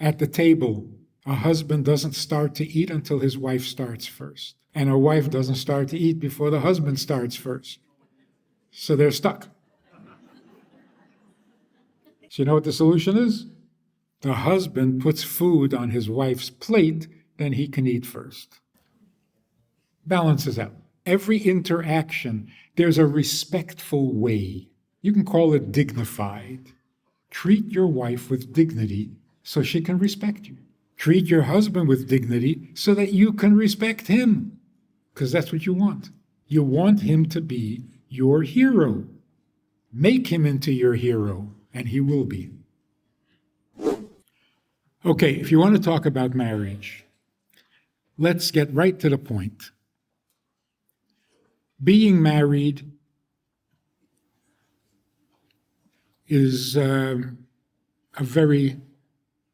At the table, a husband doesn't start to eat until his wife starts first. And a wife doesn't start to eat before the husband starts first. So they're stuck. So you know what the solution is? The husband puts food on his wife's plate, then he can eat first. Balances out. Every interaction, there's a respectful way. You can call it dignified. Treat your wife with dignity so she can respect you. Treat your husband with dignity so that you can respect him, because that's what you want. You want him to be your hero. Make him into your hero, and he will be. Okay, if you want to talk about marriage, let's get right to the point. Being married is a very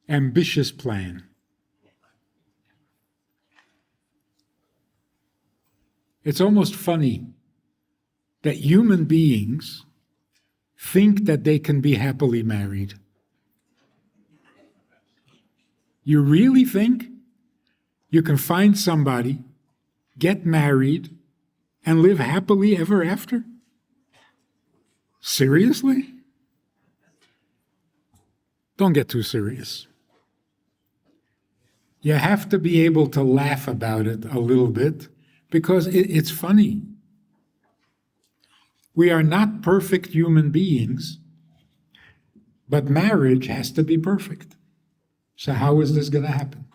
ambitious plan. It's almost funny that human beings think that they can be happily married. You really think you can find somebody, get married, and live happily ever after? Seriously? Don't get too serious. You have to be able to laugh about it a little bit because it's funny. We are not perfect human beings, but marriage has to be perfect. So how is this going to happen?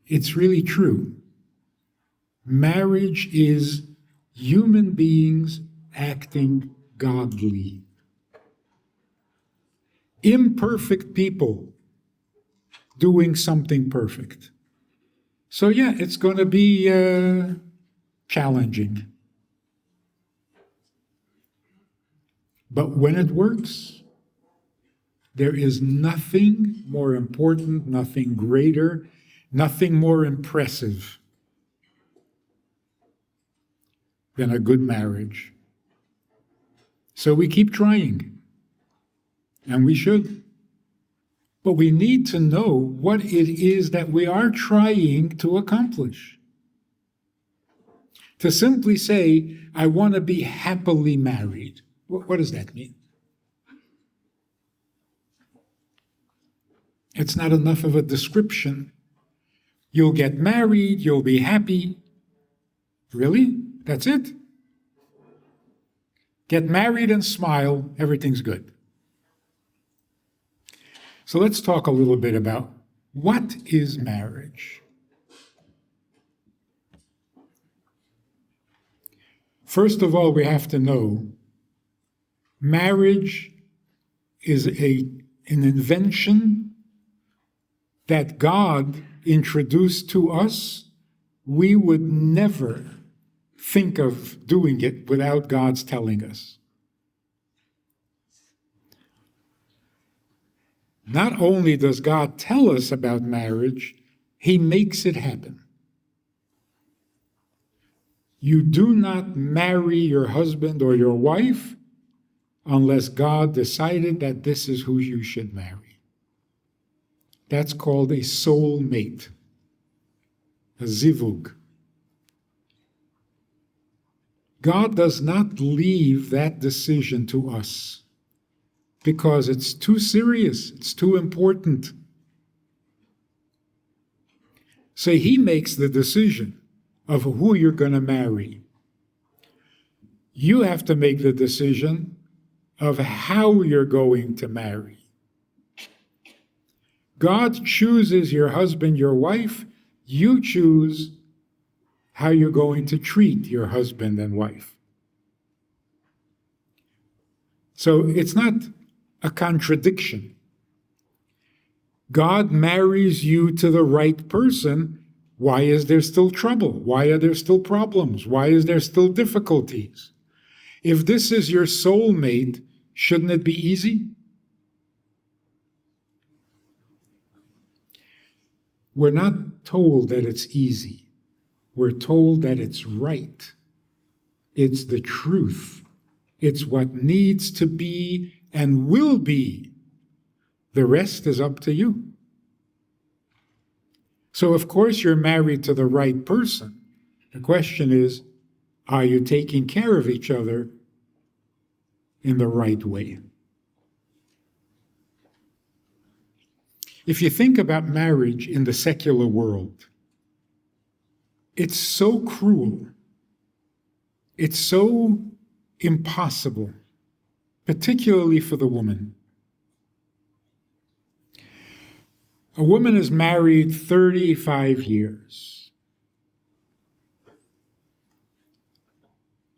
It's really true. Marriage is human beings acting godly. Imperfect people doing something perfect. So yeah, it's going to be challenging. But when it works, there is nothing more important, nothing greater, nothing more impressive than a good marriage. So we keep trying, and we should. But we need to know what it is that we are trying to accomplish. To simply say, I want to be happily married, what does that mean? It's not enough of a description. You'll get married, you'll be happy. Really? That's it? Get married and smile, everything's good. So let's talk a little bit about what is marriage. First of all, we have to know marriage is an invention that God introduced to us. We would never think of doing it without God's telling us. Not only does God tell us about marriage, He makes it happen. You do not marry your husband or your wife unless God decided that this is who you should marry. That's called a soul mate, a zivug. God does not leave that decision to us because it's too serious, it's too important. So He makes the decision of who you're going to marry. You have to make the decision of how you're going to marry. God chooses your husband, your wife. You choose how you're going to treat your husband and wife. So it's not a contradiction. God marries you to the right person. Why is there still trouble? Why are there still problems? Why is there still difficulties? If this is your soulmate, shouldn't it be easy? We're not told that it's easy. We're told that it's right. It's the truth. It's what needs to be and will be. The rest is up to you. So, of course, you're married to the right person. The question is, are you taking care of each other in the right way? If you think about marriage in the secular world, it's so cruel. It's so impossible, particularly for the woman. A woman is married 35 years.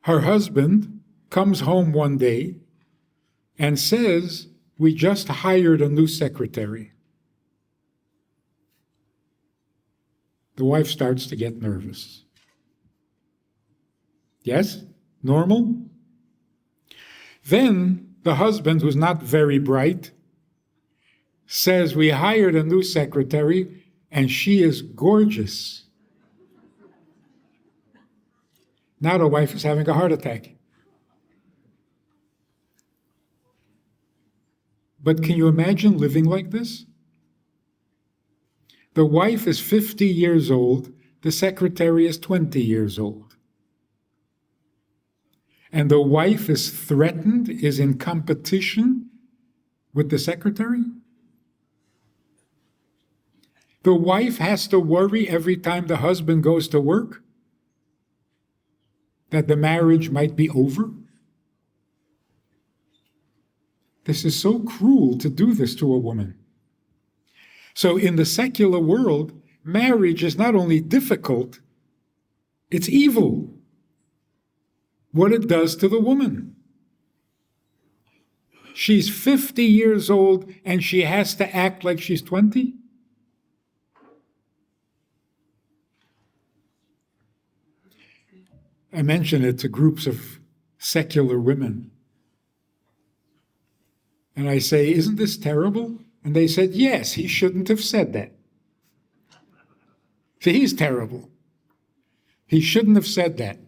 Her husband comes home one day and says, "We just hired a new secretary." The wife starts to get nervous. Yes? Normal? Then the husband, who's not very bright, says, "We hired a new secretary and she is gorgeous." Now the wife is having a heart attack. But can you imagine living like this? The wife is 50 years old, the secretary is 20 years old. And the wife is threatened, is in competition with the secretary? The wife has to worry every time the husband goes to work that the marriage might be over? This is so cruel to do this to a woman. So in the secular world, marriage is not only difficult, it's evil. What it does to the woman. She's 50 years old and she has to act like she's 20? I mentioned it to groups of secular women. And I say, "Isn't this terrible?" And they said, "Yes, he shouldn't have said that." See, he's terrible. He shouldn't have said that.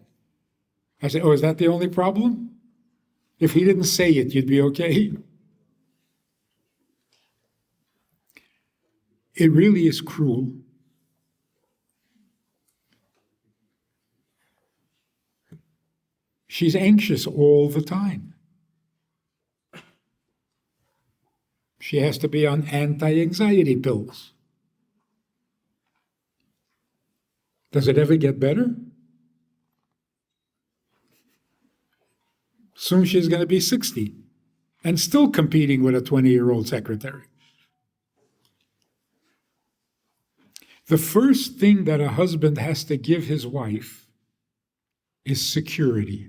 I said, "Oh, is that the only problem? If he didn't say it, you'd be okay?" It really is cruel. She's anxious all the time. She has to be on anti-anxiety pills. Does it ever get better? Soon she's going to be 60 and still competing with a 20-year-old secretary. The first thing that a husband has to give his wife is security.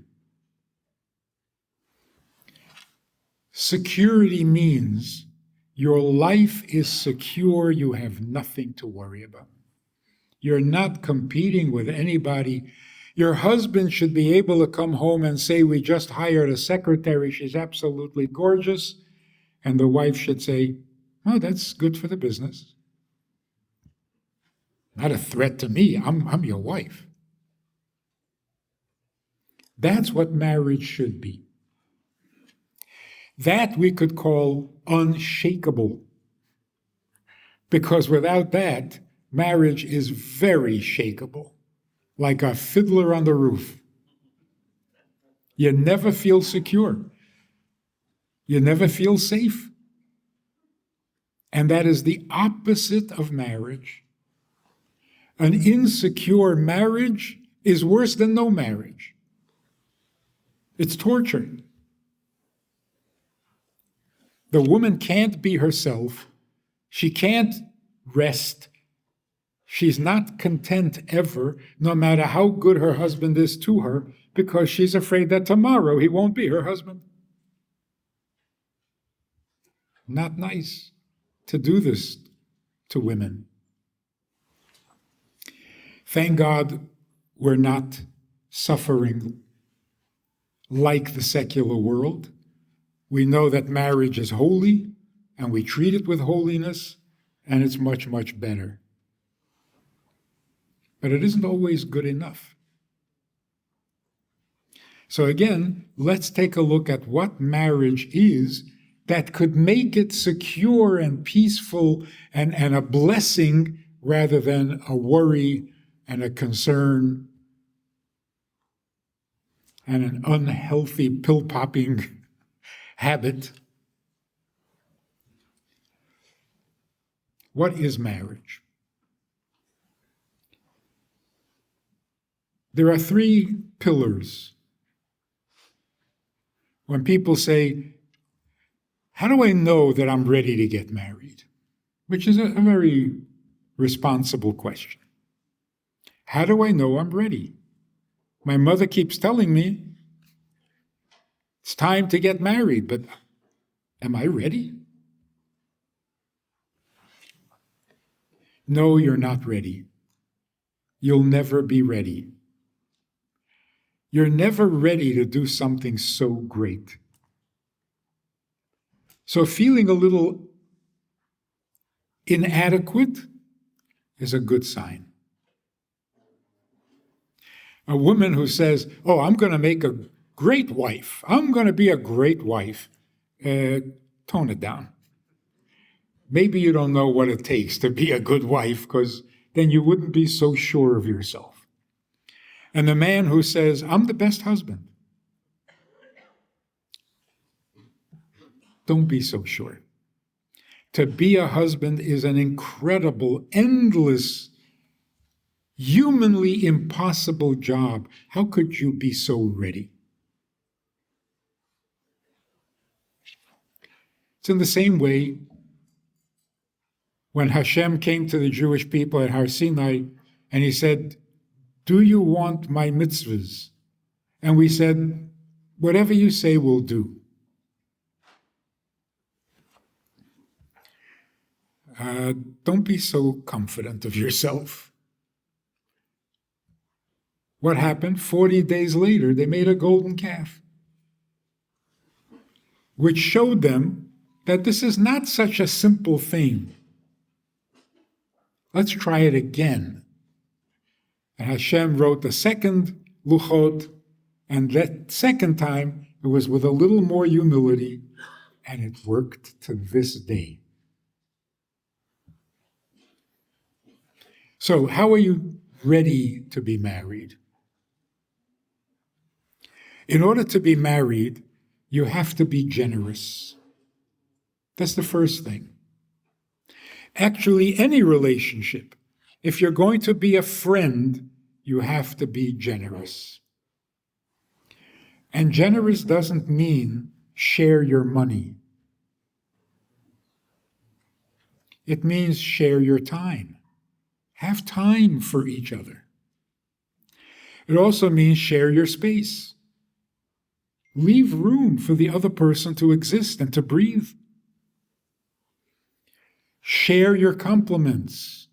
Security means your life is secure, you have nothing to worry about. You're not competing with anybody. Your husband should be able to come home and say, "We just hired a secretary, she's absolutely gorgeous." And the wife should say, "Oh, that's good for the business. Not a threat to me, I'm your wife." That's what marriage should be. That we could call unshakable. Because without that, marriage is very shakeable, like a fiddler on the roof. You never feel secure. You never feel safe. And that is the opposite of marriage. An insecure marriage is worse than no marriage. It's torture. The woman can't be herself. She can't rest. She's not content ever, no matter how good her husband is to her, because she's afraid that tomorrow he won't be her husband. Not nice to do this to women. Thank God we're not suffering like the secular world. We know that marriage is holy, and we treat it with holiness, and it's much, much better. But it isn't always good enough. So again, let's take a look at what marriage is that could make it secure and peaceful and a blessing rather than a worry and a concern and an unhealthy pill-popping habit. What is marriage? There are three pillars. When people say, how do I know that I'm ready to get married? Which is a very responsible question. How do I know I'm ready? My mother keeps telling me it's time to get married, but am I ready? No, you're not ready. You'll never be ready. You're never ready to do something so great. So feeling a little inadequate is a good sign. A woman who says, oh, I'm going to make a great wife. I'm going to be a great wife. Tone it down. Maybe you don't know what it takes to be a good wife, because then you wouldn't be so sure of yourself. And the man who says, I'm the best husband. Don't be so sure. To be a husband is an incredible, endless, humanly impossible job. How could you be so ready? It's in the same way when Hashem came to the Jewish people at Har Sinai and he said, do you want my mitzvahs? And we said, whatever you say, we'll do. Don't be so confident of yourself. What happened? 40 days later, they made a golden calf, which showed them that this is not such a simple thing. Let's try it again. And Hashem wrote the second luchot, and that second time it was with a little more humility, and it worked to this day. So how are you ready to be married? In order to be married, you have to be generous. That's the first thing. Actually, any relationship, if you're going to be a friend, you have to be generous. And generous doesn't mean share your money. It means share your time. Have time for each other. It also means share your space. Leave room for the other person to exist and to breathe. Share your compliments.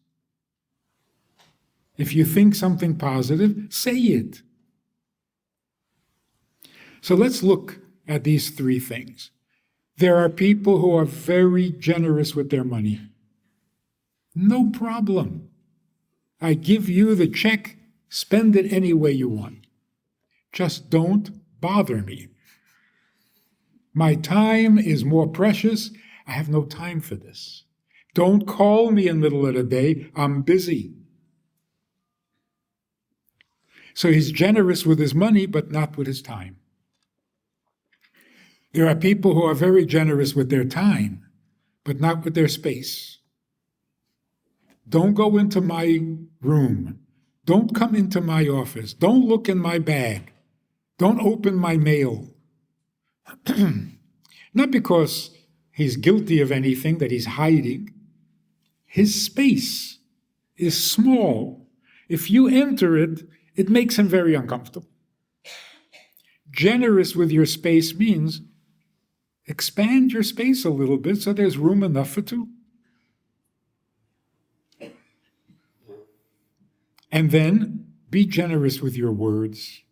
If you think something positive, say it. So let's look at these three things. There are people who are very generous with their money. No problem. I give you the check, spend it any way you want. Just don't bother me. My time is more precious. I have no time for this. Don't call me in the middle of the day. I'm busy. So he's generous with his money, but not with his time. There are people who are very generous with their time, but not with their space. Don't go into my room. Don't come into my office. Don't look in my bag. Don't open my mail. Not because he's guilty of anything that he's hiding. His space is small. If you enter it, it makes him very uncomfortable. Generous with your space means expand your space a little bit so there's room enough for two. And then be generous with your words.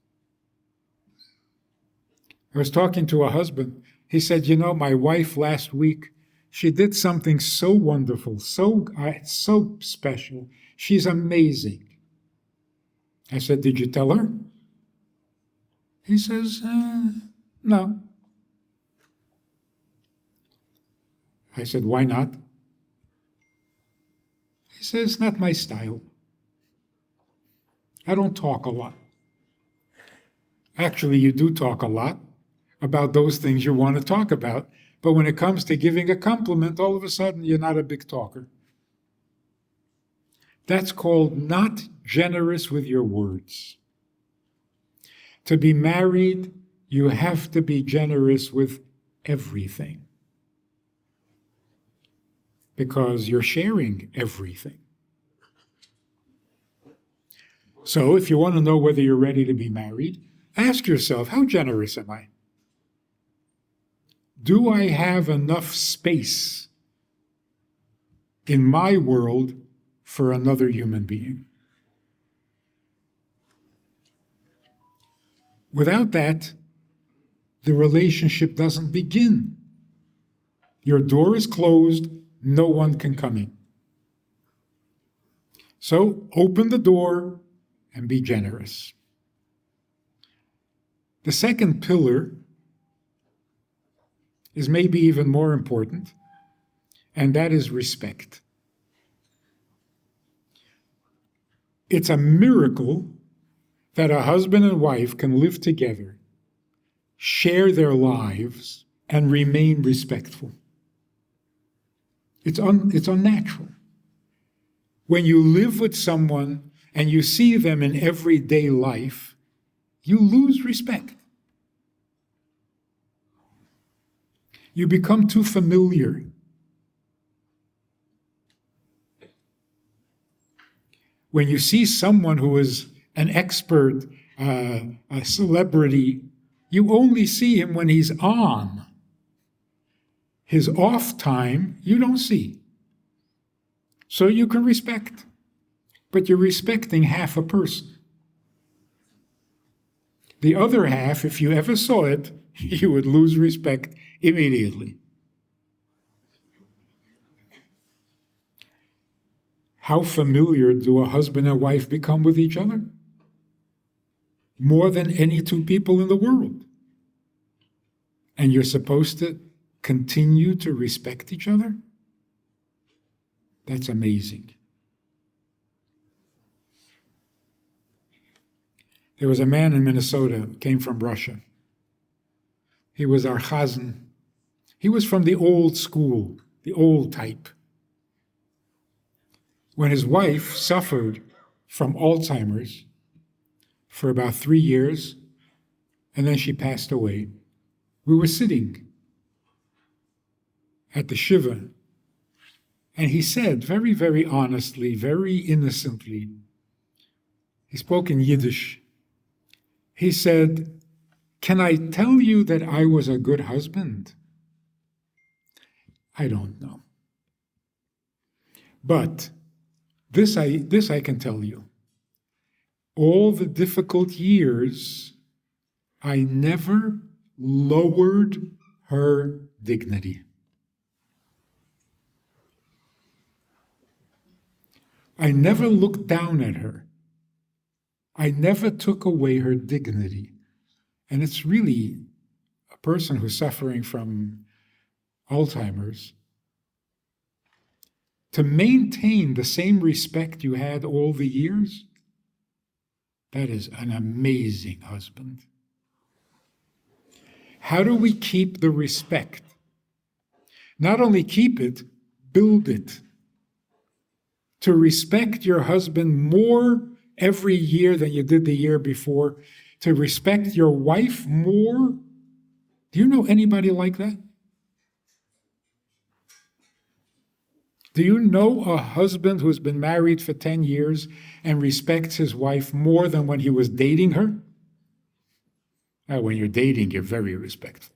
I was talking to a husband. He said, my wife last week, she did something so wonderful, so special. She's amazing. I said, did you tell her? He says, no. I said, why not? He says, not my style. I don't talk a lot. Actually, you do talk a lot about those things you want to talk about, but when it comes to giving a compliment, all of a sudden you're not a big talker. That's called not generous with your words. To be married, you have to be generous with everything, because you're sharing everything. So if you want to know whether you're ready to be married, ask yourself, how generous am I? Do I have enough space in my world for another human being? Without that, the relationship doesn't begin. Your door is closed, no one can come in. So open the door and be generous. The second pillar is maybe even more important, and that is respect. It's a miracle that a husband and wife can live together, share their lives, and remain respectful. It's unnatural. When you live with someone and you see them in everyday life, you lose respect. You become too familiar. When you see someone who is an expert, a celebrity, you only see him when he's on. His off time, you don't see. So you can respect, but you're respecting half a person. The other half, if you ever saw it, you would lose respect immediately. How familiar do a husband and wife become with each other? More than any two people in the world. And you're supposed to continue to respect each other? That's amazing. There was a man in Minnesota, came from Russia. He was our chazan. He was from the old school, the old type. When his wife suffered from Alzheimer's for about 3 years, and then she passed away, we were sitting at the shiva, and he said very, very honestly, very innocently, he spoke in Yiddish. He said, "Can I tell you that I was a good husband? I don't know. But this I can tell you. All the difficult years, I never lowered her dignity. I never looked down at her. I never took away her dignity." And it's really a person who's suffering from Alzheimer's. To maintain the same respect you had all the years, that is an amazing husband. How do we keep the respect? Not only keep it, build it. To respect your husband more every year than you did the year before. To respect your wife more. Do you know anybody like that? Do you know a husband who's been married for 10 years and respects his wife more than when he was dating her? Now, when you're dating, you're very respectful.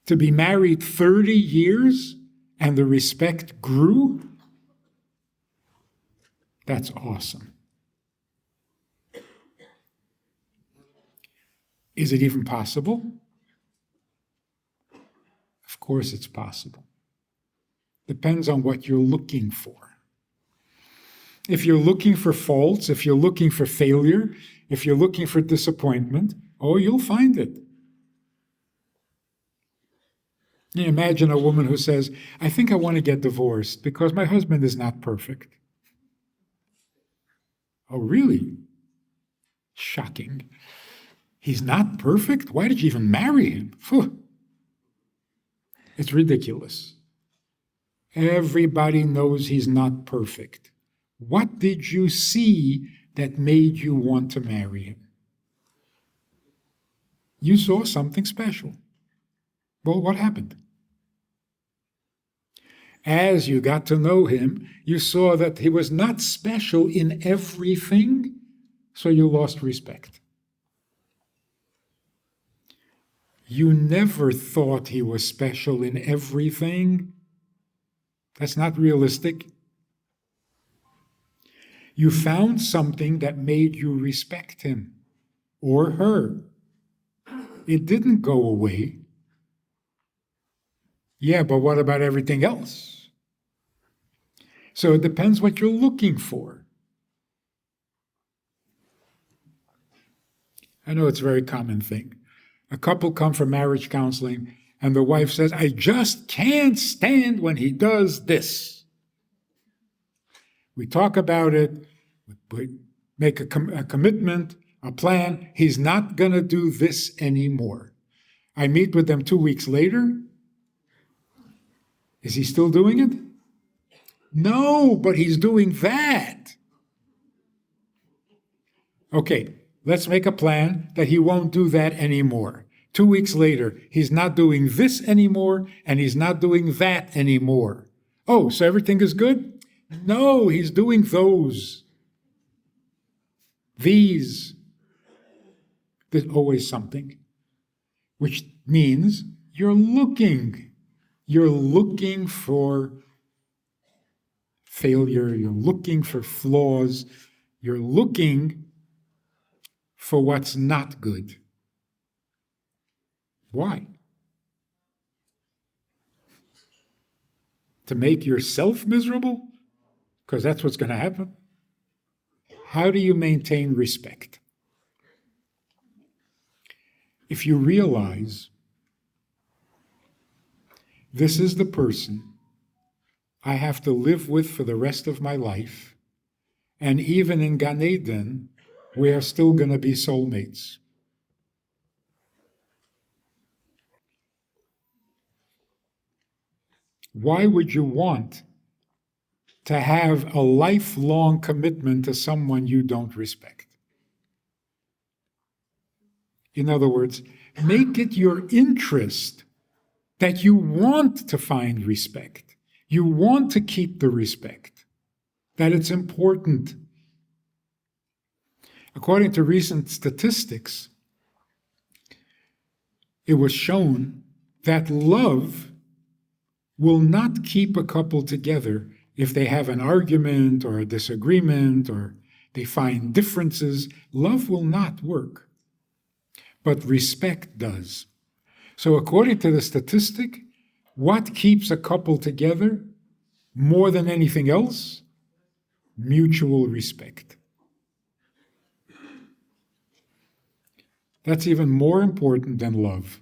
To be married 30 years and the respect grew, that's awesome. Is it even possible? Of course it's possible. Depends on what you're looking for. If you're looking for faults, if you're looking for failure, if you're looking for disappointment, oh, you'll find it. You imagine a woman who says, I think I want to get divorced because my husband is not perfect. Oh, really? Shocking. He's not perfect? Why did you even marry him? Phew. It's ridiculous. Everybody knows he's not perfect. What did you see that made you want to marry him? You saw something special. Well, what happened? As you got to know him, you saw that he was not special in everything, so you lost respect. You never thought he was special in everything. That's not realistic. You found something that made you respect him or her. It didn't go away. Yeah, but what about everything else? So it depends what you're looking for. I know it's a very common thing. A couple come for marriage counseling, and the wife says, I just can't stand when he does this. We talk about it, we make a commitment, a plan. He's not going to do this anymore. I meet with them 2 weeks later. Is he still doing it? No, but he's doing that. Okay, let's make a plan that he won't do that anymore. 2 weeks later, he's not doing this anymore, and he's not doing that anymore. Oh, so everything is good? No, he's doing those. These. There's always something, which means you're looking. You're looking for failure. You're looking for flaws. You're looking for what's not good. Why? To make yourself miserable? Because that's what's going to happen. How do you maintain respect? If you realize this is the person I have to live with for the rest of my life, and even in Gan Eden, we are still going to be soulmates. Why would you want to have a lifelong commitment to someone you don't respect? In other words, make it your interest that you want to find respect. You want to keep the respect, that it's important. According to recent statistics, it was shown that love will not keep a couple together if they have an argument or a disagreement or they find differences. Love will not work, but respect does. So according to the statistic, what keeps a couple together more than anything else? Mutual respect. That's even more important than love.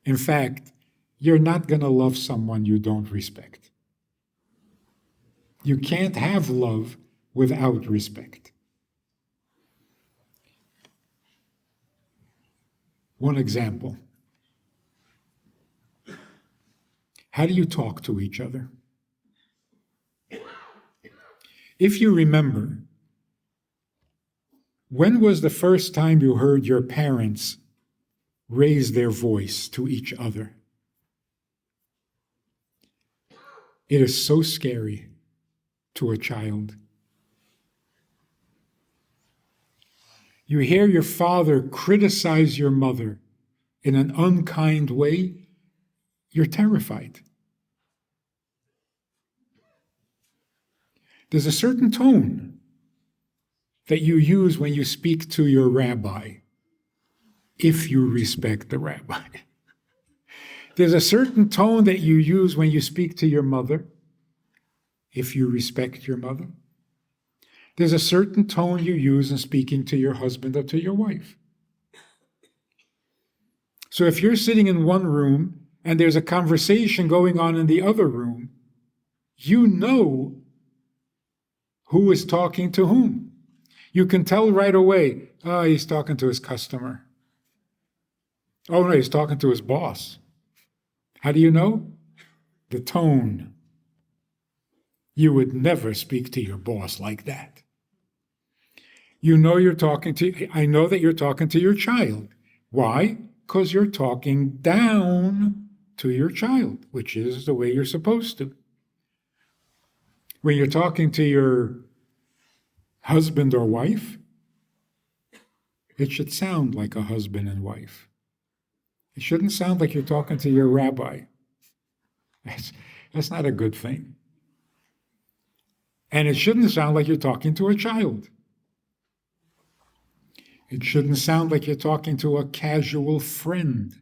In fact, you're not going to love someone you don't respect. You can't have love without respect. One example. How do you talk to each other? If you remember, when was the first time you heard your parents raise their voice to each other? It is so scary to a child. You hear your father criticize your mother in an unkind way, you're terrified. There's a certain tone that you use when you speak to your rabbi, if you respect the rabbi. There's a certain tone that you use when you speak to your mother, if you respect your mother. There's a certain tone you use in speaking to your husband or to your wife. So if you're sitting in one room and there's a conversation going on in the other room, you know who is talking to whom. You can tell right away, oh, he's talking to his customer. Oh, no, he's talking to his boss. How do you know? The tone. You would never speak to your boss like that. You know I know that you're talking to your child. Why? Because you're talking down to your child, which is the way you're supposed to. When you're talking to your husband or wife, it should sound like a husband and wife. It shouldn't sound like you're talking to your rabbi. That's not a good thing. And it shouldn't sound like you're talking to a child. It shouldn't sound like you're talking to a casual friend.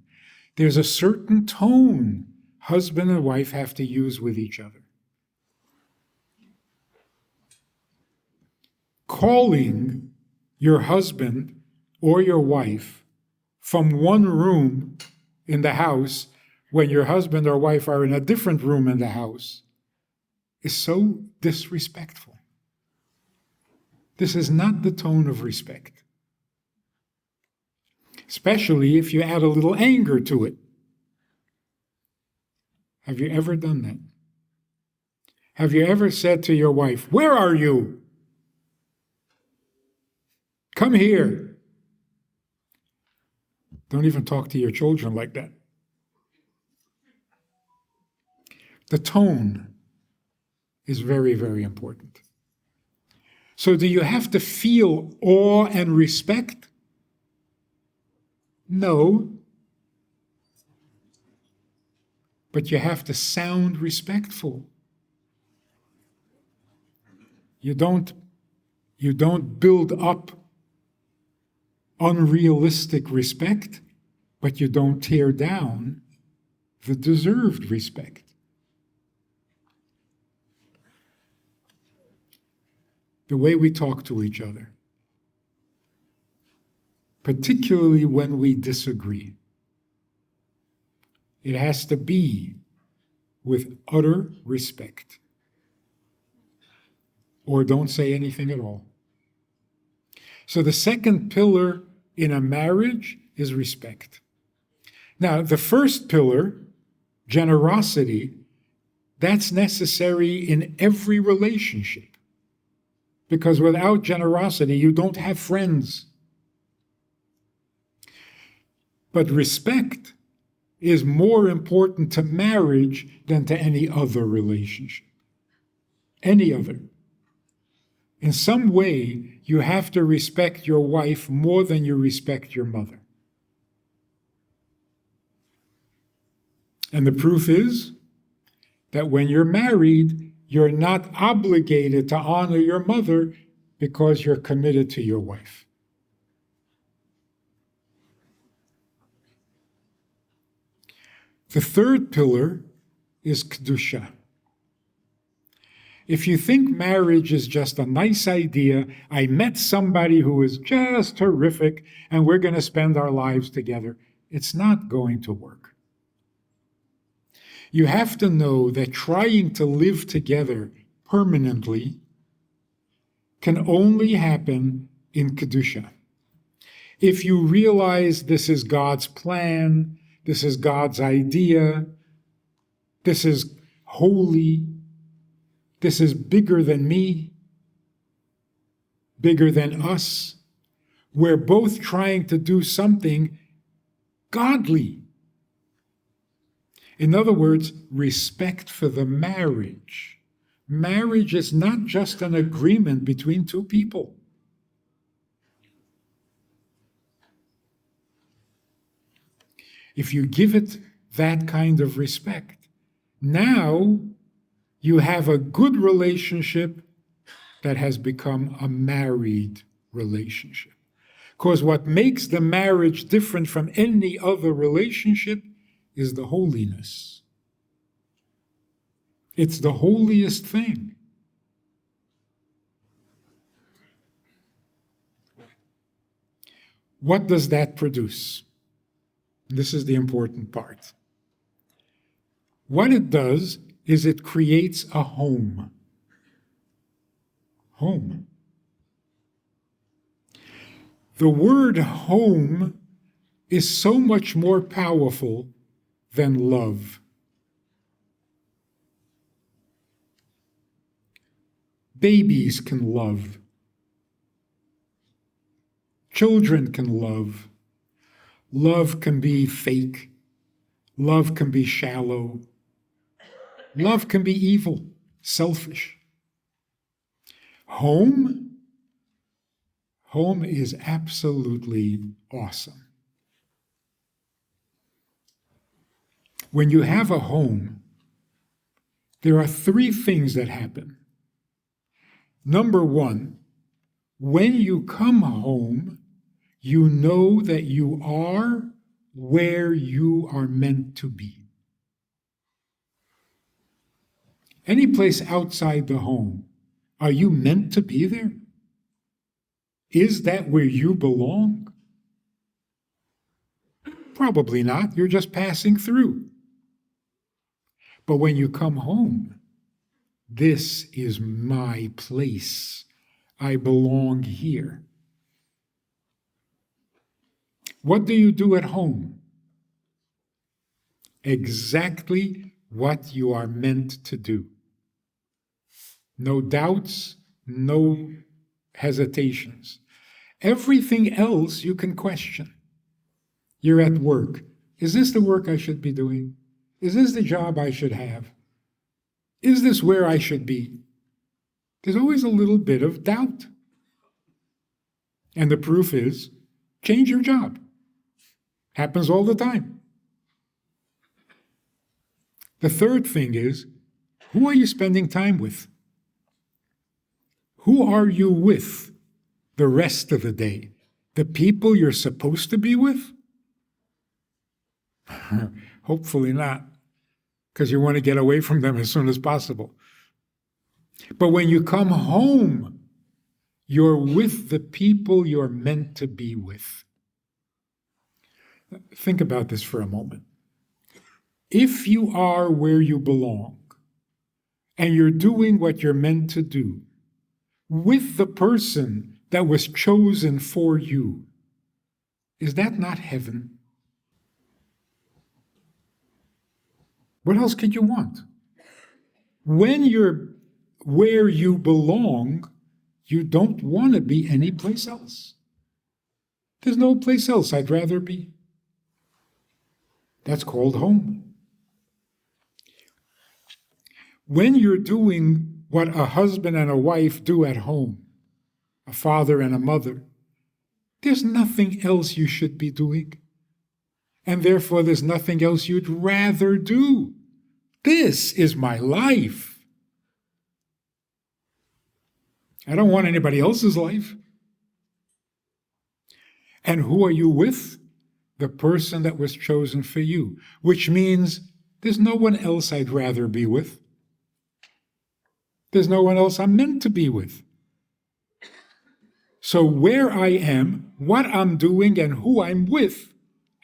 There's a certain tone husband and wife have to use with each other. Calling your husband or your wife from one room in the house when your husband or wife are in a different room in the house is so disrespectful. This is not the tone of respect. Especially if you add a little anger to it. Have you ever done that? Have you ever said to your wife, "Where are you? Come here." Don't even talk to your children like that. The tone is very, very important. So do you have to feel awe and respect? No. But you have to sound respectful. You don't build up unrealistic respect, but you don't tear down the deserved respect. The way we talk to each other, particularly when we disagree, it has to be with utter respect. Or don't say anything at all. So the second pillar in a marriage is respect. Now, the first pillar, generosity, that's necessary in every relationship. Because without generosity, you don't have friends. But respect is more important to marriage than to any other relationship. Any other. In some way, you have to respect your wife more than you respect your mother. And the proof is that when you're married, you're not obligated to honor your mother because you're committed to your wife. The third pillar is kedusha. If you think marriage is just a nice idea, I met somebody who is just terrific and we're going to spend our lives together, it's not going to work. You have to know that trying to live together permanently can only happen in kedusha. If you realize this is God's plan, this is God's idea, this is holy, this is bigger than me, bigger than us. We're both trying to do something godly. In other words, respect for the marriage. Marriage is not just an agreement between two people. If you give it that kind of respect, now you have a good relationship that has become a married relationship. Because what makes the marriage different from any other relationship is the holiness. It's the holiest thing. What does that produce? This is the important part. What it does is it creates a home. Home. The word home is so much more powerful than love. Babies can love. Children can love. Love can be fake. Love can be shallow. Love can be evil, selfish. Home is absolutely awesome. When you have a home, there are three things that happen. Number one, when you come home, you know that you are where you are meant to be. Any place outside the home, are you meant to be there? Is that where you belong? Probably not. You're just passing through. But when you come home, this is my place. I belong here. What do you do at home? Exactly what you are meant to do. No doubts, no hesitations. Everything else you can question. You're at work. Is this the work I should be doing? Is this the job I should have? Is this where I should be? There's always a little bit of doubt. And the proof is, change your job. Happens all the time. The third thing is, who are you spending time with? Who are you with the rest of the day? The people you're supposed to be with? Hopefully not, because you want to get away from them as soon as possible. But when you come home, you're with the people you're meant to be with. Think about this for a moment. If you are where you belong, and you're doing what you're meant to do, with the person that was chosen for you, is that not heaven? What else could you want? When you're where you belong, you don't want to be anyplace else. There's no place else I'd rather be. That's called home. When you're doing what a husband and a wife do at home, a father and a mother, there's nothing else you should be doing. And therefore, there's nothing else you'd rather do. This is my life. I don't want anybody else's life. And who are you with? The person that was chosen for you, which means there's no one else I'd rather be with. There's no one else I'm meant to be with. So where I am, what I'm doing, and who I'm with,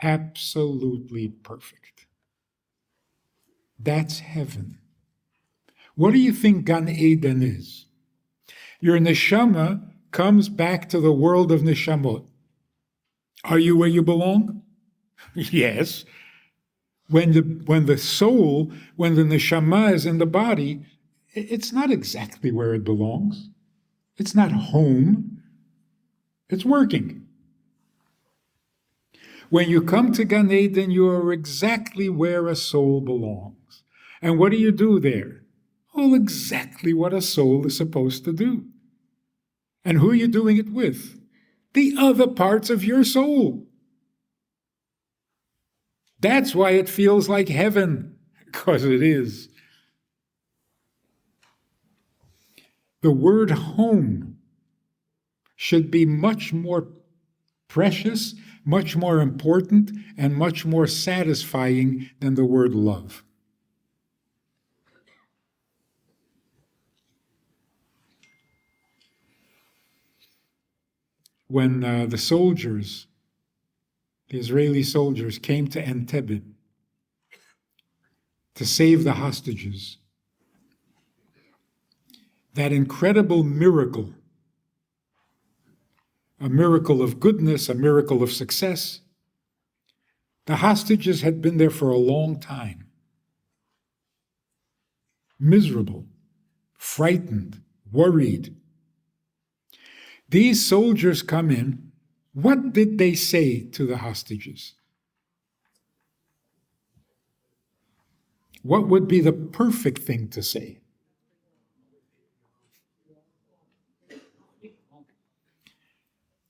absolutely perfect. That's heaven. What do you think Gan Eden is? Your neshama comes back to the world of neshamot. Are you where you belong? Yes. When the soul, when the neshama is in the body, it's not exactly where it belongs. It's not home. It's working. When you come to Gan Eden, you are exactly where a soul belongs. And what do you do there? Oh, exactly what a soul is supposed to do. And who are you doing it with? The other parts of your soul. That's why it feels like heaven, because it is. The word home should be much more precious, much more important, and much more satisfying than the word love. When the Israeli soldiers, came to Entebbe to save the hostages, that incredible miracle, a miracle of goodness, a miracle of success, the hostages had been there for a long time, miserable, frightened, worried. These soldiers come in. What did they say to the hostages? What would be the perfect thing to say?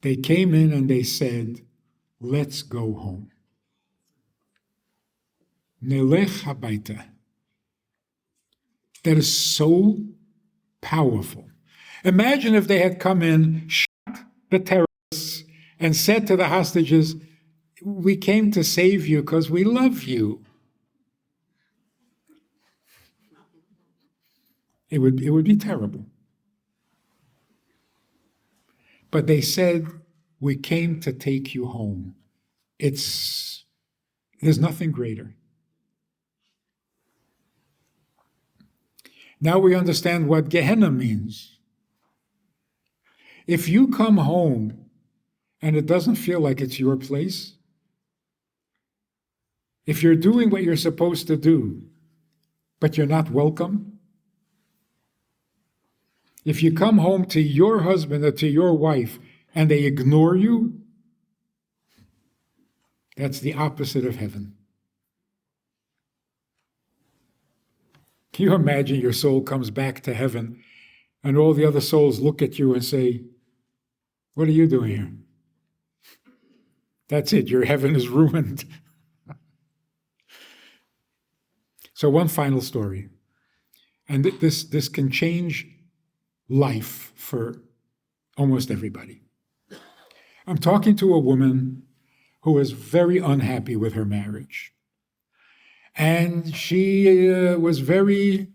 They came in and they said, let's go home. Nelech habayta. That is so powerful. Imagine if they had come in, shot the terrorists, and said to the hostages, we came to save you because we love you. It would be terrible. But they said, we came to take you home. There's nothing greater. Now we understand what Gehenna means. If you come home and it doesn't feel like it's your place, if you're doing what you're supposed to do, but you're not welcome, if you come home to your husband or to your wife and they ignore you, that's the opposite of heaven. Can you imagine your soul comes back to heaven and all the other souls look at you and say, what are you doing here? That's it, your heaven is ruined. So one final story, and this can change life for almost everybody. I'm talking to a woman who is very unhappy with her marriage. And she was very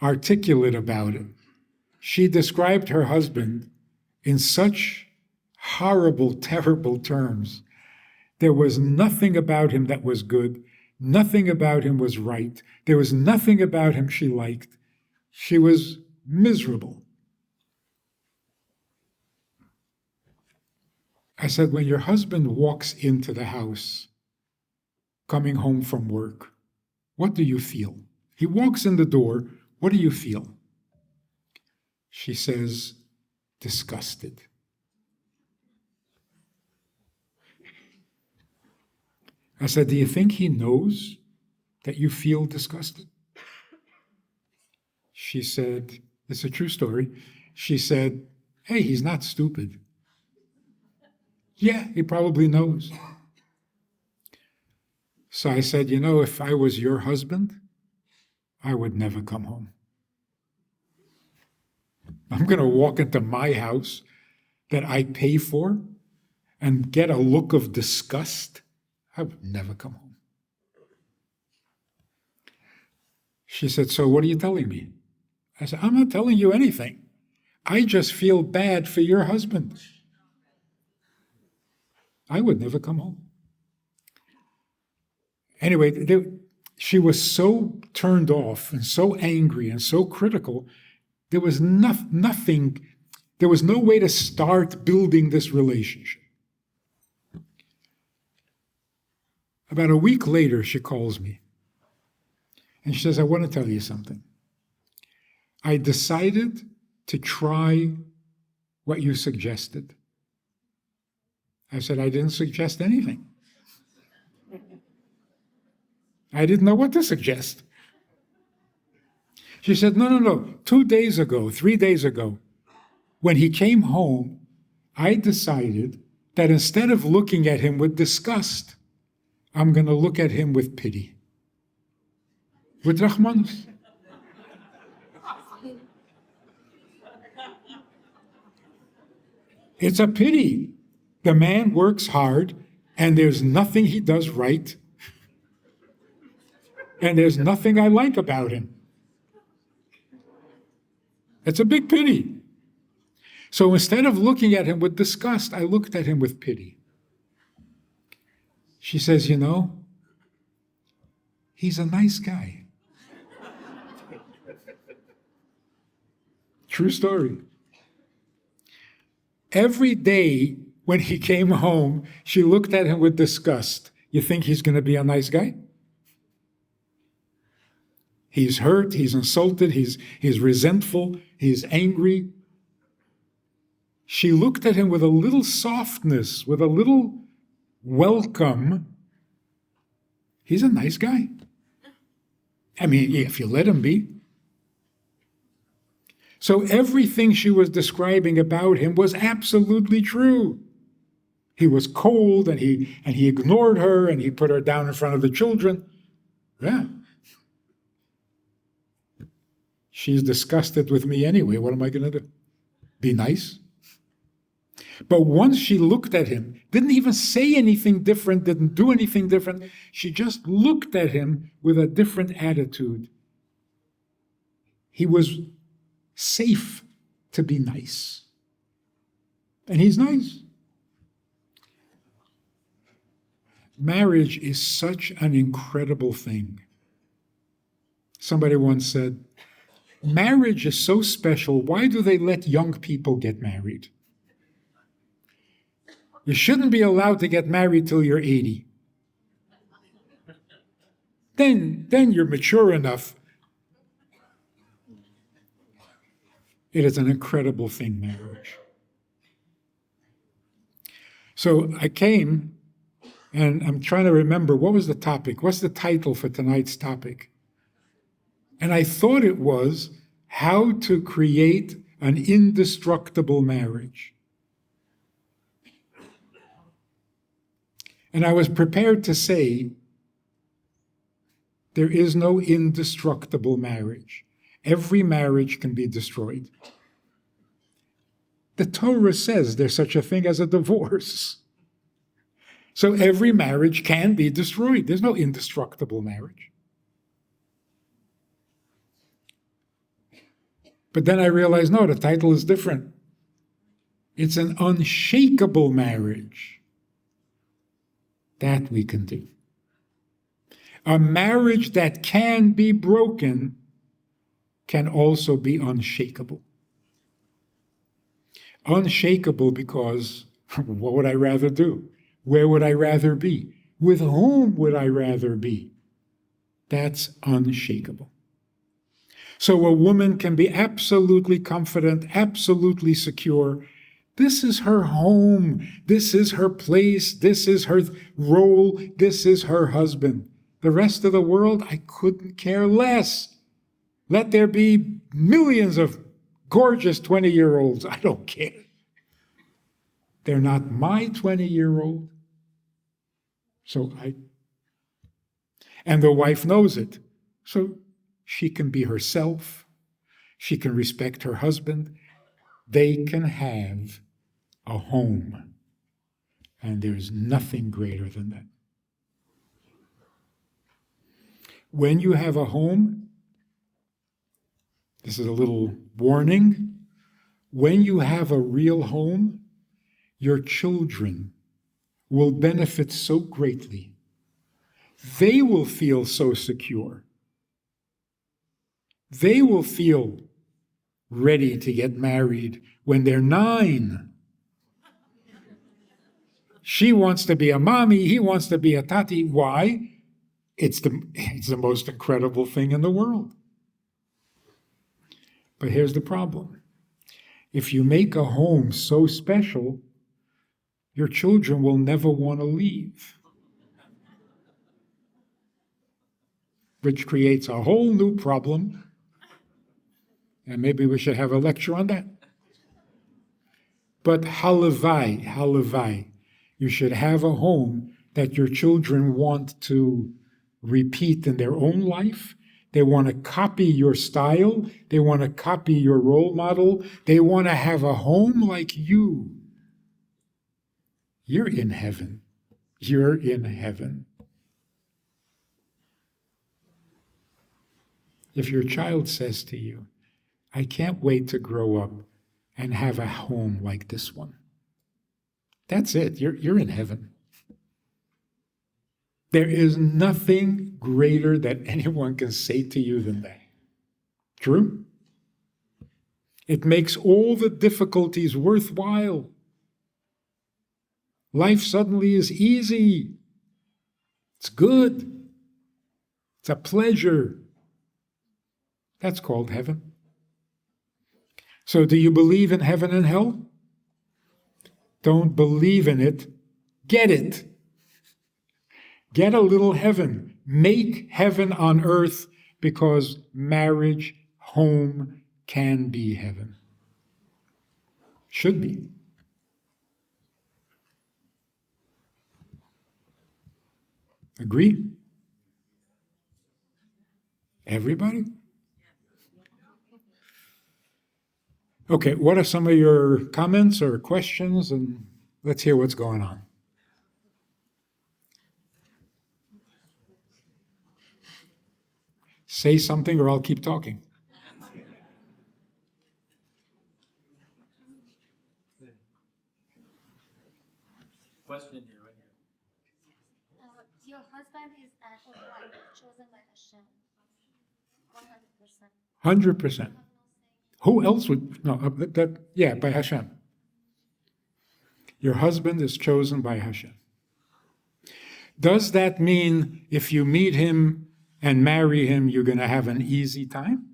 articulate about it. She described her husband in such horrible, terrible terms. There was nothing about him that was good. Nothing about him was right. There was nothing about him she liked. She was miserable. I said, when your husband walks into the house, coming home from work, what do you feel? He walks in the door, what do you feel? She says, disgusted. I said, do you think he knows that you feel disgusted? She said, it's a true story. She said, hey, he's not stupid. Yeah, he probably knows. So I said, if I was your husband, I would never come home. I'm going to walk into my house that I pay for and get a look of disgust. I would never come home. She said, so what are you telling me? I said, I'm not telling you anything. I just feel bad for your husband. I would never come home. Anyway, she was so turned off and so angry and so critical, there was nothing, there was no way to start building this relationship. About a week later, she calls me. And she says, I want to tell you something. I decided to try what you suggested. I said, I didn't suggest anything. I didn't know what to suggest. She said, no. 2 days ago, 3 days ago, when he came home, I decided that instead of looking at him with disgust, I'm going to look at him with pity. With Rahmanus. It's a pity. The man works hard, and there's nothing he does right, and there's nothing I like about him. It's a big pity. So instead of looking at him with disgust, I looked at him with pity. She says, you know, he's a nice guy. True story. Every day when he came home, she looked at him with disgust. You think he's going to be a nice guy? He's hurt, he's insulted, he's resentful, he's angry. She looked at him with a little softness, with a little welcome. He's a nice guy. I mean, if you let him be. So everything she was describing about him was absolutely true. He was cold, and he ignored her, and he put her down in front of the children. Yeah. She's disgusted with me anyway. What am I going to do? Be nice? But once she looked at him, didn't even say anything different, didn't do anything different. She just looked at him with a different attitude. He was safe to be nice. And he's nice. Marriage is such an incredible thing. Somebody once said, marriage is so special, why do they let young people get married? You shouldn't be allowed to get married till you're 80. Then you're mature enough. It is an incredible thing, marriage. So I came, and I'm trying to remember, what was the topic? What's the title for tonight's topic? And I thought it was how to create an indestructible marriage. And I was prepared to say, there is no indestructible marriage. Every marriage can be destroyed. The Torah says there's such a thing as a divorce. So every marriage can be destroyed. There's no indestructible marriage. But then I realized, no, the title is different. It's an unshakable marriage. That we can do. A marriage that can be broken can also be unshakable. Unshakable because what would I rather do? Where would I rather be? With whom would I rather be? That's unshakable. So a woman can be absolutely confident, absolutely secure. This is her home. This is her place. This is her role. This is her husband. The rest of the world, I couldn't care less. Let there be millions of gorgeous 20-year-olds. I don't care. They're not my 20-year-old. And the wife knows it. So she can be herself. She can respect her husband. They can have a home. And there's nothing greater than that. When you have a home, this is a little warning, when you have a real home, your children will benefit so greatly. They will feel so secure. They will feel ready to get married when they're 9. She wants to be a mommy, he wants to be a tati. Why? It's the most incredible thing in the world. But here's the problem. If you make a home so special, your children will never want to leave. Which creates a whole new problem. And maybe we should have a lecture on that. But halavai, you should have a home that your children want to repeat in their own life. They want to copy your style. They want to copy your role model. They want to have a home like you. You're in heaven. You're in heaven. If your child says to you, I can't wait to grow up and have a home like this one, that's it. You're in heaven. There is nothing greater that anyone can say to you than that. True? It makes all the difficulties worthwhile. Life suddenly is easy. It's good. It's a pleasure. That's called heaven. So do you believe in heaven and hell? Don't believe in it. Get it. Get a little heaven. Make heaven on earth, because marriage, home, can be heaven. Should be. Agree? Everybody? Okay, what are some of your comments or questions? And let's hear what's going on. Say something or I'll keep talking. Question here, right here. Your husband is chosen by Hashem. 100%. 100%. Who else would? No, yeah, by Hashem. Your husband is chosen by Hashem. Does that mean if you meet him and marry him, you're going to have an easy time?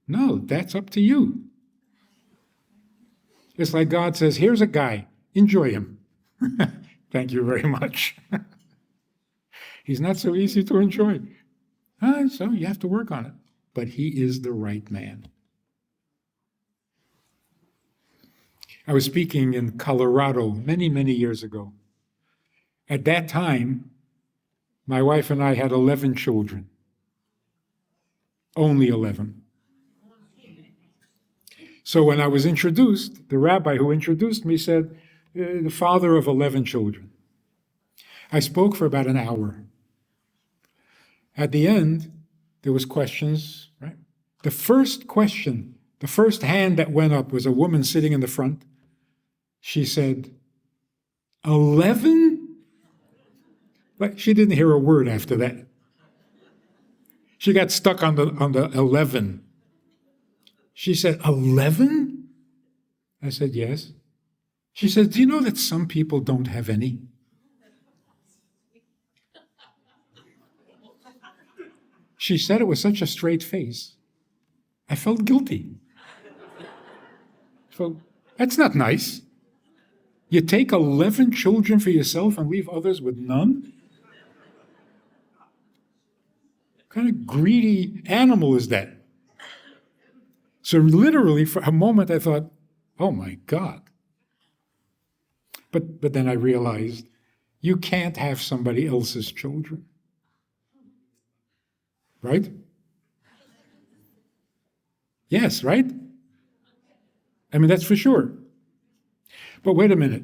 No, that's up to you. It's like God says, here's a guy, enjoy him. Thank you very much. He's not so easy to enjoy. So you have to work on it. But he is the right man. I was speaking in Colorado many, many years ago. At that time, my wife and I had 11 children. Only 11. So when I was introduced, the rabbi who introduced me said, the father of 11 children. I spoke for about an hour. At the end, there was questions, right? The first question, the first hand that went up was a woman sitting in the front. She said, 11? But she didn't hear a word after that. She got stuck on the 11. She said, 11? I said, yes. She said, do you know that some people don't have any? She said it with such a straight face. I felt guilty. So that's not nice. You take 11 children for yourself and leave others with none? What kind of greedy animal is that? So literally, for a moment, I thought, oh my God. But then I realized, you can't have somebody else's children. Right? Yes, right? I mean, that's for sure. But wait a minute.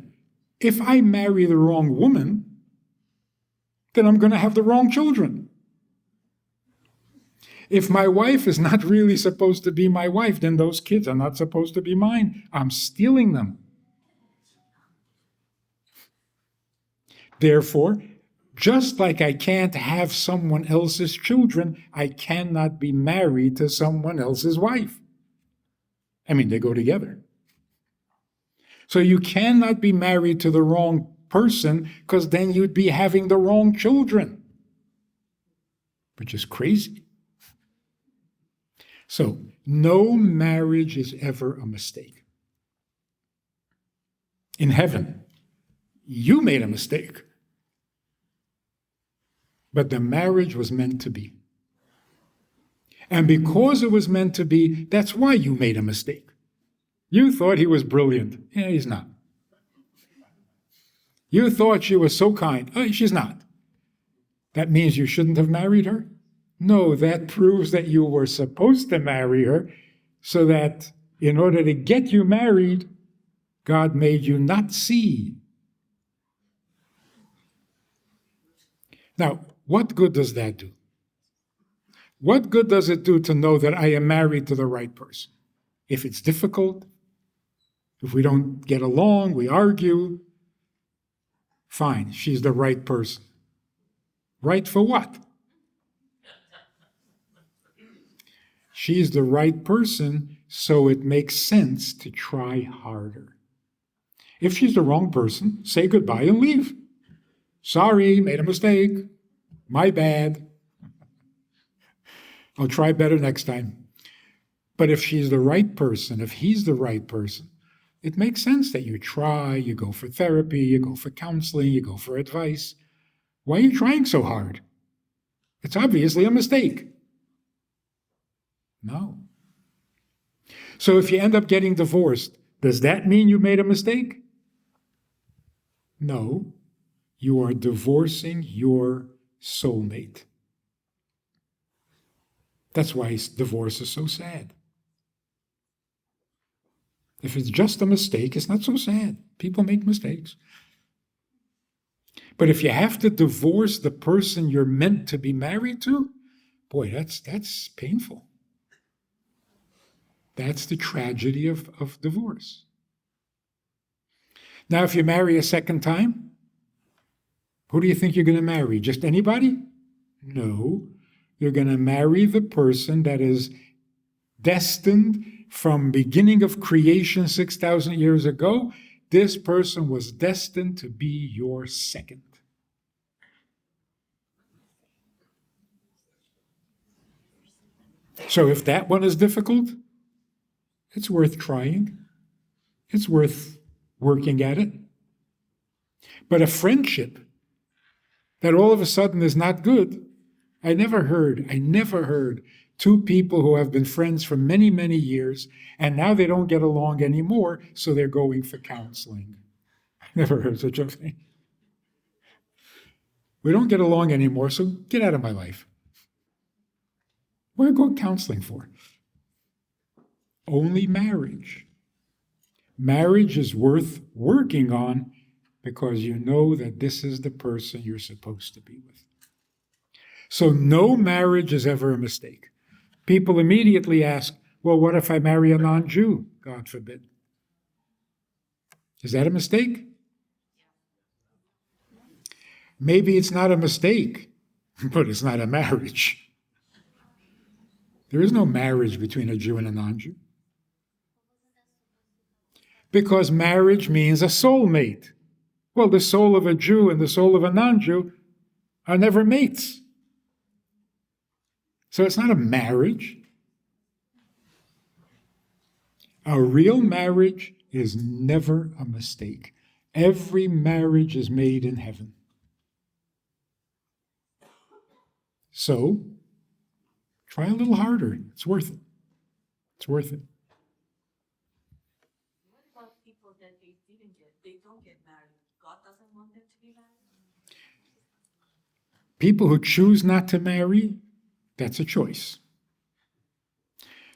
If I marry the wrong woman, then I'm going to have the wrong children. If my wife is not really supposed to be my wife, then those kids are not supposed to be mine. I'm stealing them. Therefore, just like I can't have someone else's children, I cannot be married to someone else's wife. I mean, they go together. So you cannot be married to the wrong person, because then you'd be having the wrong children, which is crazy. So no marriage is ever a mistake. In heaven, you made a mistake. But the marriage was meant to be. And because it was meant to be, that's why you made a mistake. You thought he was brilliant. Yeah, he's not. You thought she was so kind. Oh, she's not. That means you shouldn't have married her? No, that proves that you were supposed to marry her, so that in order to get you married, God made you not see Now, what good does that do? What good does it do to know that I am married to the right person? If it's difficult, if we don't get along, we argue, fine, she's the right person. Right for what? She's the right person, so it makes sense to try harder. If she's the wrong person, say goodbye and leave. Sorry, made a mistake. My bad. I'll try better next time. But if she's the right person, if he's the right person, it makes sense that you try, you go for therapy, you go for counseling, you go for advice. Why are you trying so hard? It's obviously a mistake. No. So if you end up getting divorced, does that mean you made a mistake? No. You are divorcing your soulmate. That's why divorce is so sad. If it's just a mistake, it's not so sad. People make mistakes. But if you have to divorce the person you're meant to be married to, boy, that's painful. That's the tragedy of divorce. Now, if you marry a second time, who do you think you're going to marry? Just anybody? No. You're going to marry the person that is destined from beginning of creation 6,000 years ago. This person was destined to be your second. So if that one is difficult, it's worth trying. It's worth working at it. But a friendship that all of a sudden is not good, I never heard two people who have been friends for many, many years, and now they don't get along anymore, so they're going for counseling. I never heard such a thing. We don't get along anymore, so get out of my life. What are you going counseling for? Only marriage. Marriage is worth working on because you know that this is the person you're supposed to be with. So no marriage is ever a mistake. People immediately ask, well, what if I marry a non-Jew? God forbid. Is that a mistake? Maybe it's not a mistake, but it's not a marriage. There is no marriage between a Jew and a non-Jew. Because marriage means a soulmate. Well, the soul of a Jew and the soul of a non-Jew are never mates. So it's not a marriage. A real marriage is never a mistake. Every marriage is made in heaven. So, try a little harder. It's worth it. It's worth it. What about people that they don't get married? God doesn't want them to be married? People who choose not to marry, that's a choice.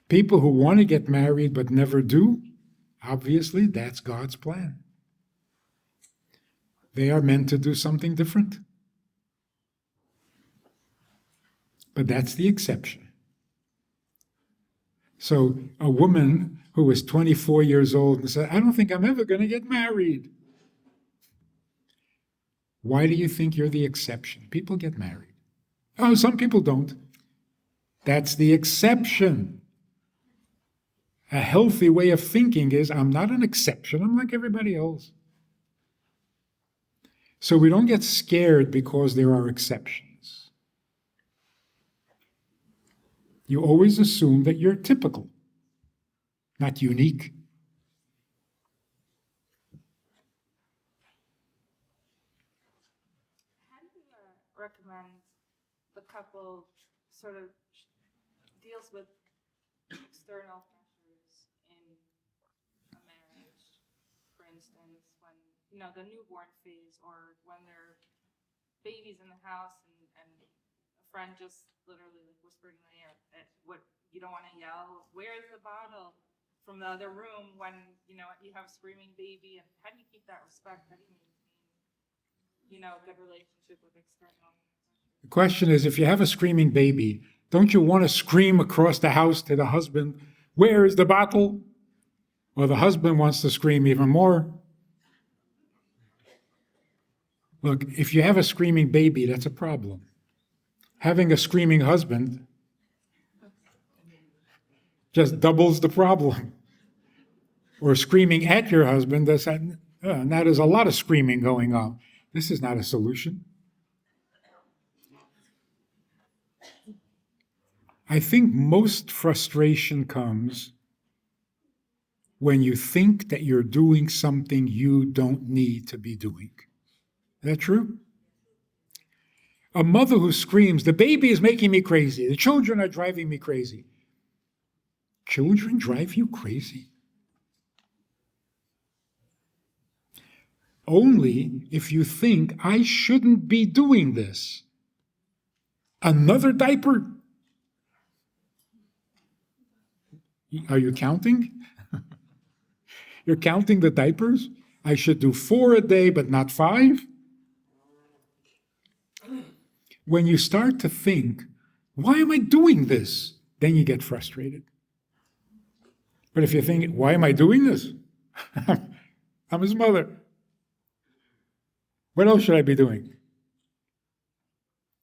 People who want to get married but never do, obviously, that's God's plan. They are meant to do something different. But that's the exception. So a woman who was 24 years old and said, I don't think I'm ever going to get married. Why do you think you're the exception? People get married. Oh, some people don't. That's the exception. A healthy way of thinking is, I'm not an exception, I'm like everybody else. So we don't get scared because there are exceptions. You always assume that you're typical, not unique. How do you recommend the couple sort of deals with external pressures in a marriage? For instance, when the newborn phase, or when there are babies in the house, and a friend just literally like whispered in my ear, "What, you don't want to yell? Where's the bottle?" From the other room when you have a screaming baby, and how do you keep that respect? How do you maintain good relationship with external? The question is, if you have a screaming baby, don't you want to scream across the house to the husband, "Where is the bottle?" Or the husband wants to scream even more. Look, if you have a screaming baby, that's a problem. Having a screaming husband just doubles the problem. Or screaming at your husband, now there's a lot of screaming going on. This is not a solution. I think most frustration comes when you think that you're doing something you don't need to be doing. Is that true? A mother who screams, "The baby is making me crazy. The children are driving me crazy." Children drive you crazy? Only if you think, "I shouldn't be doing this." Another diaper? Are you counting? You're counting the diapers? I should do 4 a day, but not 5? When you start to think, "Why am I doing this?" then you get frustrated. But if you think, "Why am I doing this? I'm his mother. What else should I be doing?"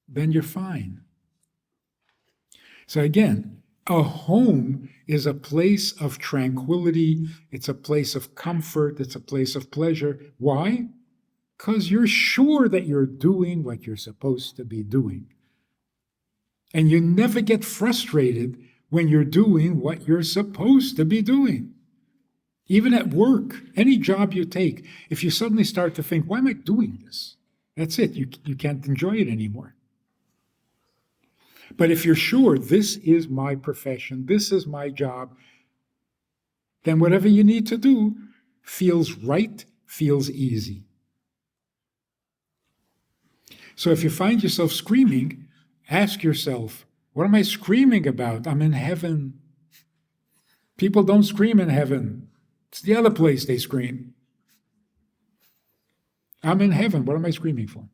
then you're fine. So again, a home is a place of tranquility. It's a place of comfort. It's a place of pleasure. Why? Because you're sure that you're doing what you're supposed to be doing. And you never get frustrated when you're doing what you're supposed to be doing. Even at work, any job you take, if you suddenly start to think, "Why am I doing this?" that's it. You can't enjoy it anymore. But if you're sure this is my profession, this is my job, then whatever you need to do feels right, feels easy. So if you find yourself screaming, ask yourself, what am I screaming about? I'm in heaven. People don't scream in heaven. It's the other place they scream. I'm in heaven. What am I screaming for?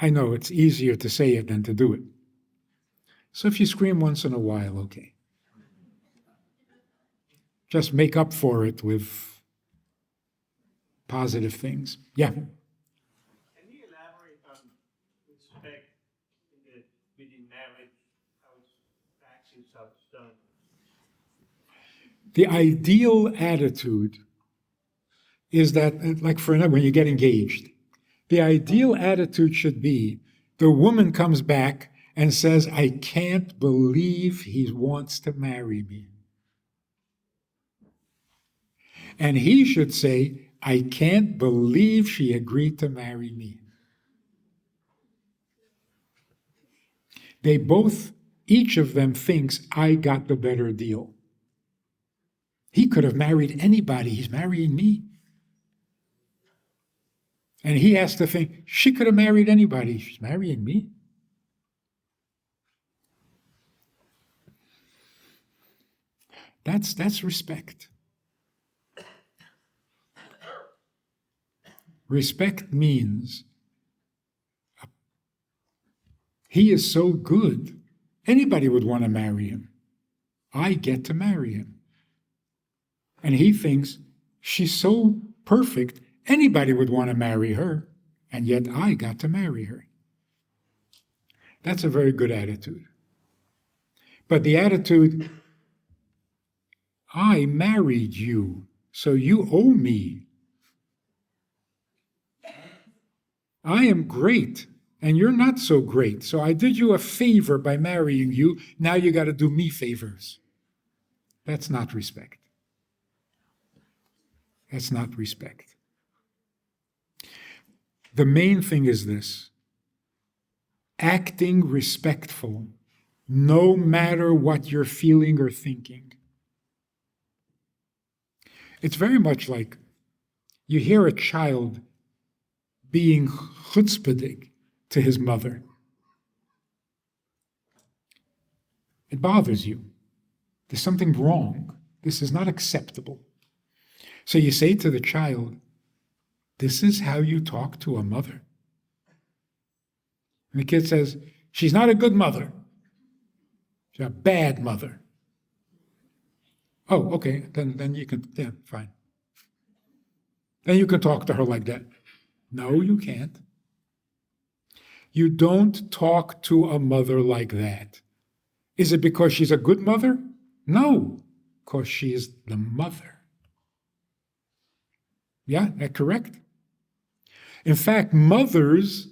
I know it's easier to say it than to do it. So if you scream once in a while, okay. Just make up for it with positive things. Yeah. Can you elaborate on respect within marriage, how it's practiced, how it's done? The ideal attitude is that, like for when you get engaged, the ideal attitude should be the woman comes back and says, "I can't believe he wants to marry me." And he should say, "I can't believe she agreed to marry me." They both, each of them thinks, "I got the better deal. He could have married anybody. He's marrying me." And he has to think, "She could have married anybody. She's marrying me." That's respect. Respect means he is so good, anybody would want to marry him. I get to marry him. And he thinks, she's so perfect, anybody would want to marry her, and yet I got to marry her. That's a very good attitude. But the attitude, "I married you, so you owe me. I am great, and you're not so great, so I did you a favor by marrying you, now you got to do me favors." That's not respect. That's not respect. The main thing is this: acting respectful, no matter what you're feeling or thinking. It's very much like you hear a child being chutzpahdik to his mother. It bothers you. There's something wrong. This is not acceptable. So you say to the child, This is how you talk to a mother. And the kid says, she's not a good mother. She's a bad mother. Oh, okay, then you can, yeah, fine. Then you can talk to her like that. No, you can't. You don't talk to a mother like that. Is it because she's a good mother? No, because she is the mother. Yeah, that correct? In fact, mothers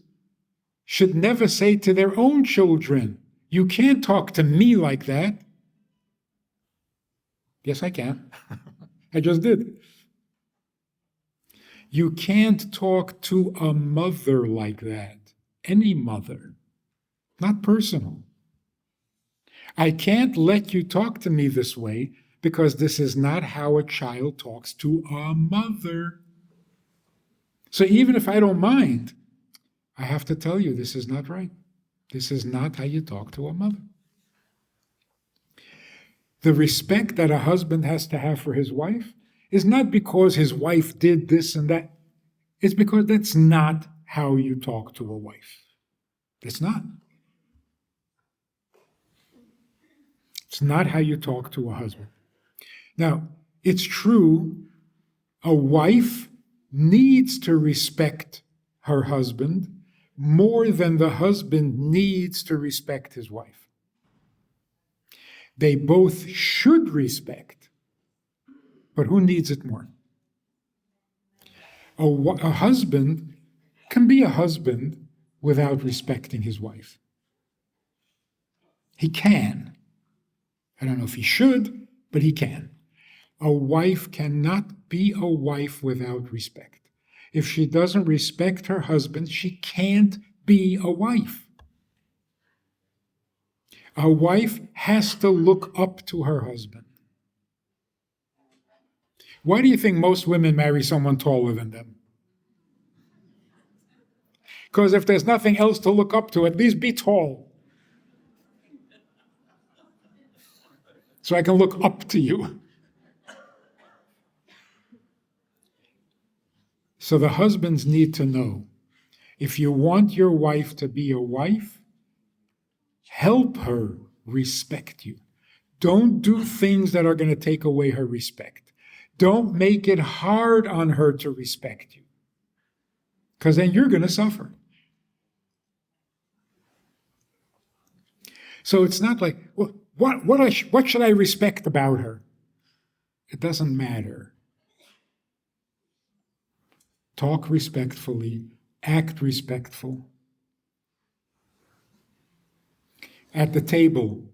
should never say to their own children, you can't talk to me like that. Yes, I can. I just did. You can't talk to a mother like that. Any mother. Not personal. I can't let you talk to me this way because this is not how a child talks to a mother. So even if I don't mind, I have to tell you this is not right. This is not how you talk to a mother. The respect that a husband has to have for his wife is not because his wife did this and that. It's because that's not how you talk to a wife. It's not. It's not how you talk to a husband. Now, it's true, a wife needs to respect her husband more than the husband needs to respect his wife. They both should respect, but who needs it more? A husband can be a husband without respecting his wife. He can. I don't know if he should, but he can. A wife cannot be a wife without respect. If she doesn't respect her husband, she can't be a wife. A wife has to look up to her husband. Why do you think most women marry someone taller than them? Because if there's nothing else to look up to, at least be tall. So I can look up to you. So the husbands need to know, if you want your wife to be a wife, help her respect you. Don't do things that are going to take away her respect. Don't make it hard on her to respect you, because then you're going to suffer. So it's not like, well, what should I respect about her? It doesn't matter. Talk respectfully, act respectful. At the table,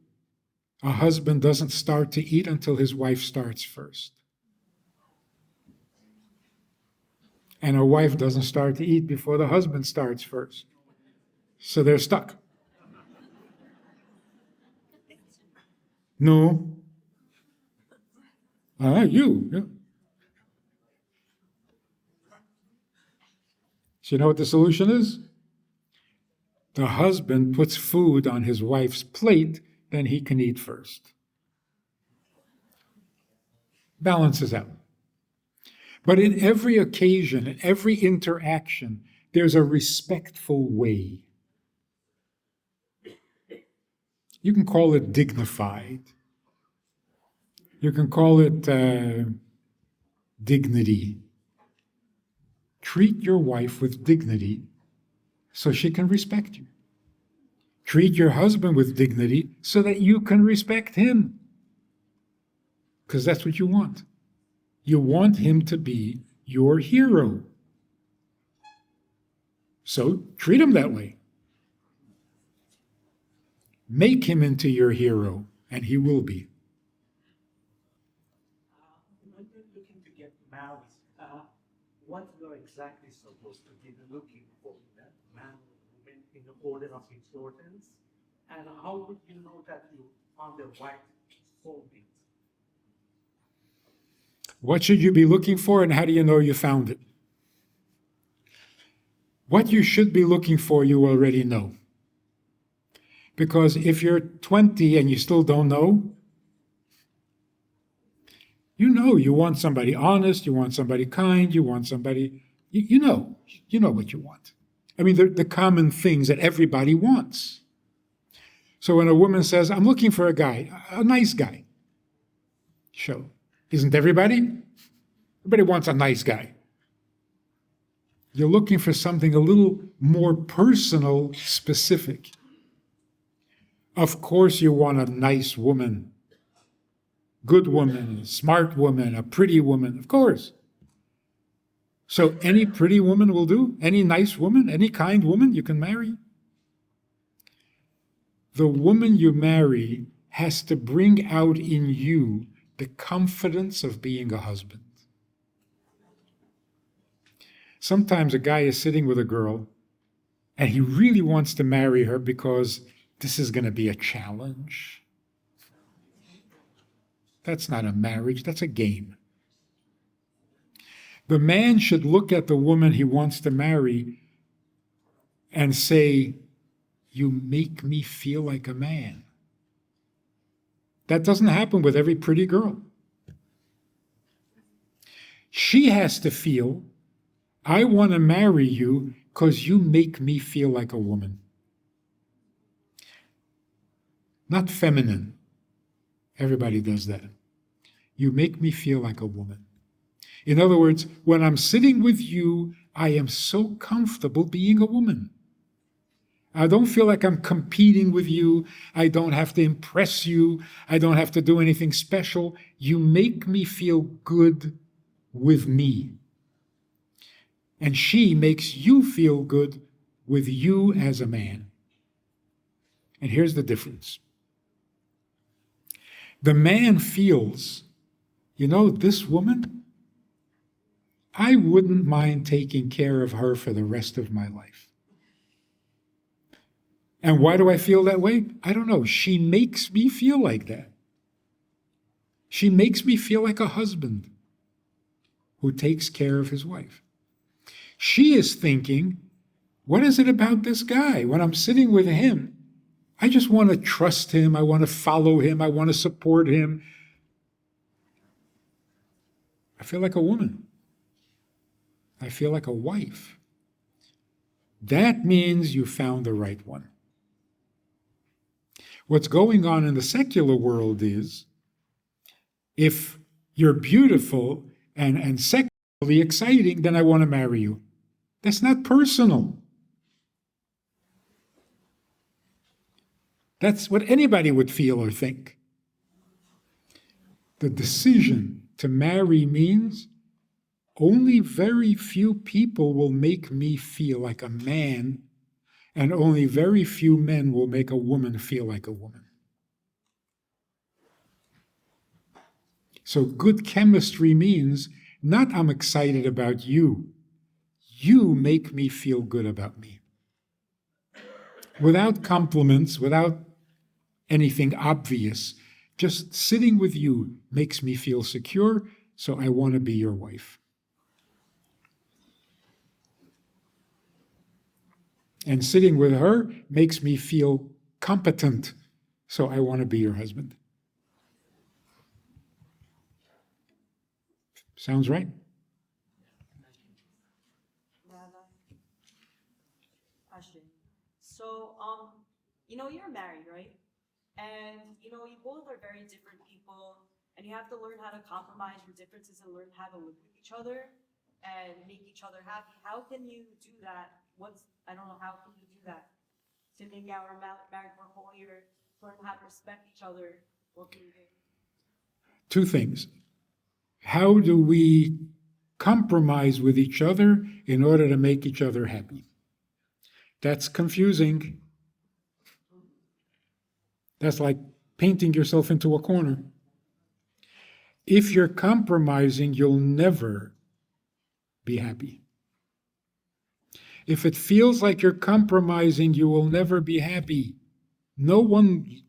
a husband doesn't start to eat until his wife starts first. And a wife doesn't start to eat before the husband starts first. So they're stuck. No. You. Yeah. So you know what the solution is? The husband puts food on his wife's plate, then he can eat first. Balances out. But in every occasion, in every interaction, there's a respectful way. You can call it dignified. You can call it dignity. Treat your wife with dignity so she can respect you. Treat your husband with dignity so that you can respect him. Because that's what you want. You want him to be your hero. So treat him that way. Make him into your hero, and he will be. When you're looking to get married, what you're exactly supposed to be looking for, that man or woman in the order of importance, and how would you know that you found the right soulmate? What should you be looking for, and how do you know you found it? What you should be looking for, you already know. Because if you're 20 and you still don't know, you know you want somebody honest, you want somebody kind, you want somebody You know what you want. I mean, the common things that everybody wants. So when a woman says, I'm looking for a guy, a nice guy. So, isn't everybody? Everybody wants a nice guy. You're looking for something a little more personal, specific. Of course you want a nice woman, good woman, a smart woman, a pretty woman, of course. So any pretty woman will do, any nice woman, any kind woman you can marry. The woman you marry has to bring out in you the confidence of being a husband. Sometimes a guy is sitting with a girl and he really wants to marry her because this is going to be a challenge. That's not a marriage, that's a game. The man should look at the woman he wants to marry and say, you make me feel like a man. That doesn't happen with every pretty girl. She has to feel, I want to marry you because you make me feel like a woman. Not feminine. Everybody does that. You make me feel like a woman. In other words, when I'm sitting with you, I am so comfortable being a woman. I don't feel like I'm competing with you. I don't have to impress you. I don't have to do anything special. You make me feel good with me. And she makes you feel good with you as a man. And here's the difference. The man feels, this woman, I wouldn't mind taking care of her for the rest of my life. And why do I feel that way? I don't know. She makes me feel like that. She makes me feel like a husband who takes care of his wife. She is thinking, what is it about this guy? When I'm sitting with him, I just want to trust him. I want to follow him. I want to support him. I feel like a woman. I feel like a wife. That means you found the right one. What's going on in the secular world is, if you're beautiful and sexually exciting, then I want to marry you. That's not personal. That's what anybody would feel or think. The decision to marry means only very few people will make me feel like a man, and only very few men will make a woman feel like a woman. So good chemistry means not I'm excited about you. You make me feel good about me. Without compliments, without anything obvious, just sitting with you makes me feel secure, so I want to be your wife. And sitting with her makes me feel competent, so I want to be your husband. Sounds right? So, you're married, right? And, you both are very different people, and you have to learn how to compromise your differences and learn how to live with each other and make each other happy. How can you do that? I don't know, how can you do that? Sitting out or married for a whole year, learn how to respect each other. What can you do? Two things. How do we compromise with each other in order to make each other happy? That's confusing. That's like painting yourself into a corner. If you're compromising, you'll never be happy. If it feels like you're compromising, you will never be happy. No one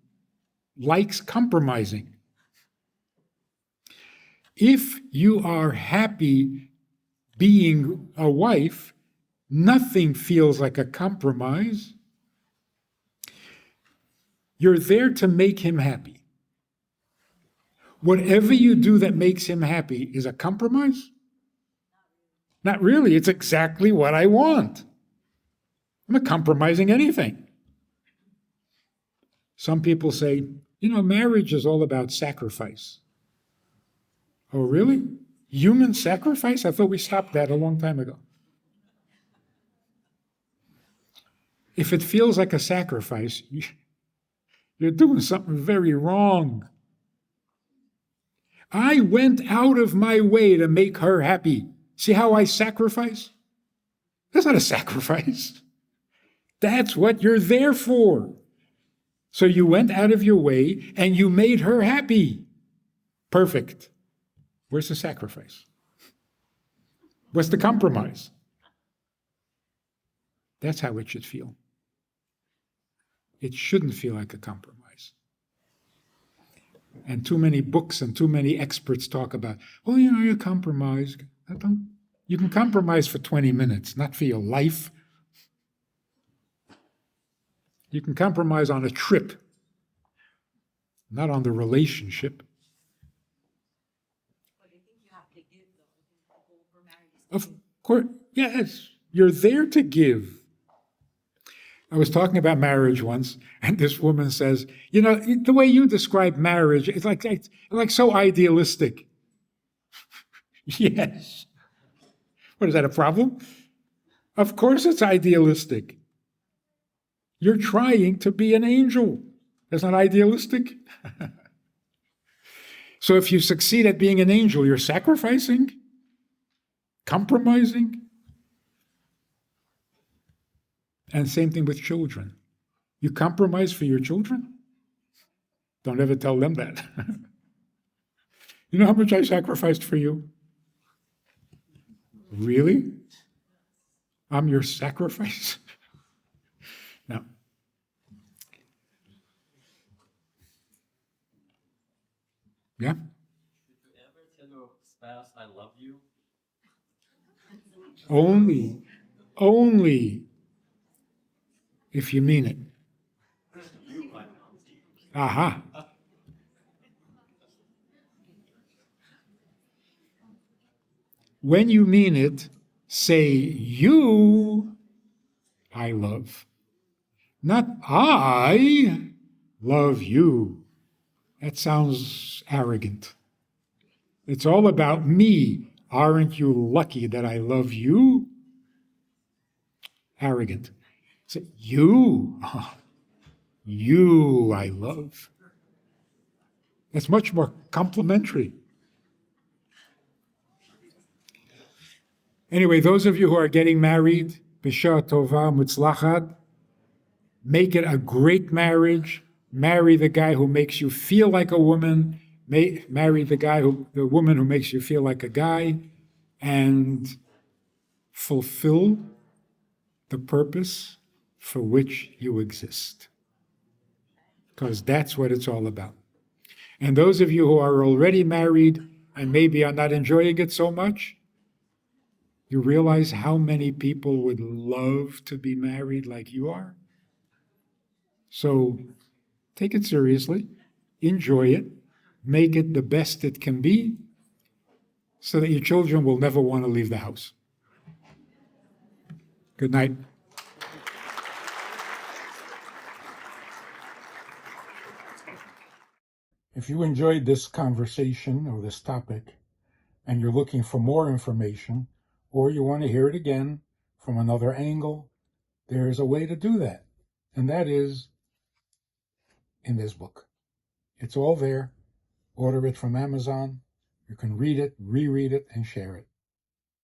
likes compromising. If you are happy being a wife, nothing feels like a compromise. You're there to make him happy. Whatever you do that makes him happy is a compromise? Not really, it's exactly what I want. I'm not compromising anything. Some people say, marriage is all about sacrifice. Oh, really? Human sacrifice? I thought we stopped that a long time ago. If it feels like a sacrifice, you're doing something very wrong. I went out of my way to make her happy. See how I sacrifice? That's not a sacrifice. That's what you're there for. So you went out of your way and you made her happy. Perfect. Where's the sacrifice? What's the compromise? That's how it should feel. It shouldn't feel like a compromise. And too many books and too many experts talk about, you compromise. You can compromise for 20 minutes, not for your life. You can compromise on a trip, not on the relationship. But I think you have to give, though. People who are married. Of course, yes, you're there to give. I was talking about marriage once, and this woman says, the way you describe marriage, it's like so idealistic. Yes. What, is that a problem? Of course it's idealistic. You're trying to be an angel. That's not idealistic. So if you succeed at being an angel, you're sacrificing, compromising. And same thing with children. You compromise for your children? Don't ever tell them that. You know how much I sacrificed for you? Really? I'm your sacrifice? No. Yeah? Did you ever tell your spouse, I love you? Only if you mean it. Aha. When you mean it, say you, I love. Not I love you. That sounds arrogant. It's all about me. Aren't you lucky that I love you? Arrogant. Say, you I love. That's much more complimentary. Anyway, those of you who are getting married, B'shah Tova Mutzlachat, make it a great marriage. Marry the guy who makes you feel like a woman. Marry the woman who makes you feel like a guy, and fulfill the purpose for which you exist. Because that's what it's all about. And those of you who are already married and maybe are not enjoying it so much, you realize how many people would love to be married like you are? So take it seriously, enjoy it, make it the best it can be, so that your children will never want to leave the house. Good night. If you enjoyed this conversation or this topic, and you're looking for more information, or you want to hear it again from another angle, there's a way to do that. And that is in this book. It's all there. Order it from Amazon. You can read it, reread it, and share it.